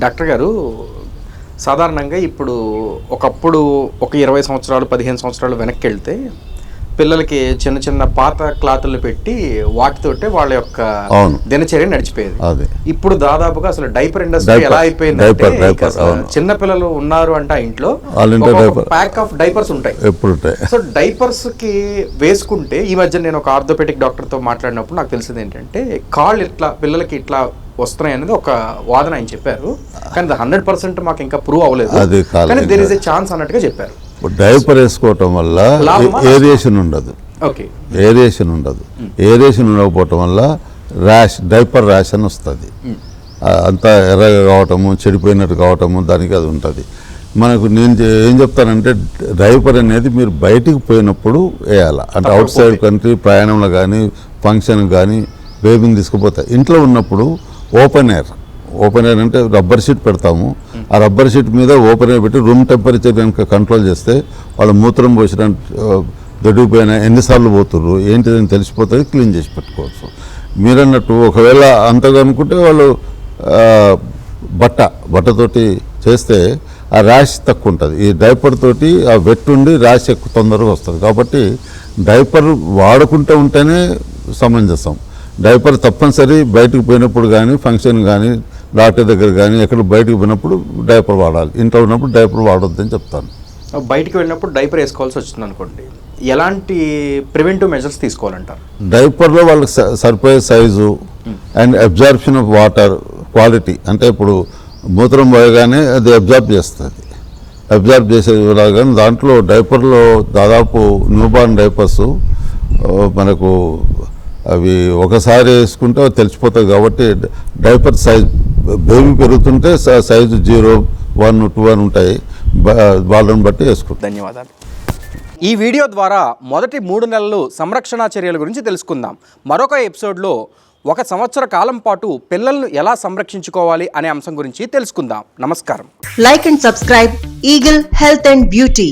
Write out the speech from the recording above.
Doctor గారు, సాధారణంగా ఇప్పుడు ఒకప్పుడు ఒక 20 సంవత్సరాలు 15 సంవత్సరాలు వెనక్కి వెళ్తే పిల్లలకి చిన్న చిన్న పాత క్లాతులు పెట్టి వాటితోటే వాళ్ళ యొక్క దినచర్య నడిచిపోయేది. ఇప్పుడు దాదాపుగా అసలు డైపర్ ఇండస్ట్రీ ఎలా అయిపోయిందంటే చిన్న పిల్లలు ఉన్నారు అంటే ఇంట్లో ప్యాక్ ఆఫ్ డైపర్స్ ఉంటాయి. సో డైపర్స్ కి వేసుకుంటే ఈ మధ్య నేను ఒక ఆర్థోపెడిక్ డాక్టర్ తో మాట్లాడినప్పుడు నాకు తెలిసింది ఏంటంటే కాళ్ళు ఇట్లా పిల్లలకి ఇట్లా వస్తున్నాయి అనేది ఒక వాదన ఆయన చెప్పారు. కానీ 100% మాకు ఇంకా ప్రూవ్ అవ్వలేదు, కానీ దేర్ ఇస్ ఎ ఛాన్స్ అన్నట్టుగా చెప్పారు. డైపర్ వేసుకోవటం వల్ల ఏరియేషన్ ఉండదు, ఏరియేషన్ ఉండకపోవటం వల్ల డైపర్ ర్యాష్ అని వస్తుంది. అంతా ఎర్రగా కావటము, చెడిపోయినట్టు కావటము, దానికి అది ఉంటుంది. మనకు నేను ఏం చెప్తానంటే డైపర్ అనేది మీరు బయటికి పోయినప్పుడు వేయాలి. అంటే అవుట్ సైడ్ కంట్రీ ప్రయాణంలో కానీ ఫంక్షన్ కానీ బేబీని తీసుకుపోతాయి. ఇంట్లో ఉన్నప్పుడు ఓపెన్ ఎయిర్ అంటే రబ్బర్ షీట్ పెడతాము. ఆ రబ్బర్ షీట్ మీద ఓపెన్ ఎయిర్ పెట్టి రూమ్ టెంపరేచర్ కనుక కంట్రోల్ చేస్తే వాళ్ళు మూత్రం పోసిన దొడ్డిపోయిన ఎన్నిసార్లు పోతుర్రు ఏంటిదని తెలిసిపోతుంది, క్లీన్ చేసి పెట్టుకోవచ్చు. మీరన్నట్టు ఒకవేళ అంతగా అనుకుంటే వాళ్ళు బట్టతోటి చేస్తే ఆ ర్యాష్ తక్కువ ఉంటుంది. ఈ డైపర్ తోటి ఆ వెట్ ఉండి ర్యాష్ ఎక్కువ తొందరగా వస్తుంది. కాబట్టి డైపర్ వాడుకుంటూ ఉంటేనే సమంజసం. డైపర్ తప్పనిసరి బయటకు పోయినప్పుడు కానీ ఫంక్షన్ కానీ డాక్టర్ దగ్గర కానీ ఎక్కడ బయటకు పోయినప్పుడు డైపర్ వాడాలి. ఇంట్లో ఉన్నప్పుడు డైపర్ వాడొద్దని చెప్తాను. బయటకు వెళ్ళినప్పుడు డైపర్ వేసుకోవాల్సి వచ్చింది అనుకోండి, ఎలాంటి ప్రివెంటివ్ మెజర్స్ తీసుకోవాలంటారు? డైపర్లో వాళ్ళకి సరిపోయే size and absorption of water quality, అంటే ఇప్పుడు మూత్రం పోయగానే అది అబ్జార్బ్ చేసేలాగా దాంట్లో డైపర్లో దాదాపు న్యూబార్న్ డైపర్స్ మనకు అవి ఒకసారి వేసుకుంటే తెలిసిపోతుంది. కాబట్టి డైపర్ సైజ్ బేబీ పెరుగుతుంటే సైజు 0, 1, 2 అని ఉంటాయి. వాళ్ళని బట్టి వేసుకుంటాం. ధన్యవాదాలు. ఈ వీడియో ద్వారా మొదటి 3 నెలలు సంరక్షణ చర్యల గురించి తెలుసుకుందాం. మరొక ఎపిసోడ్లో 1 సంవత్సర కాలం పాటు పిల్లలను ఎలా సంరక్షించుకోవాలి అనే అంశం గురించి తెలుసుకుందాం. నమస్కారం. Like and subscribe Eagle Health and Beauty.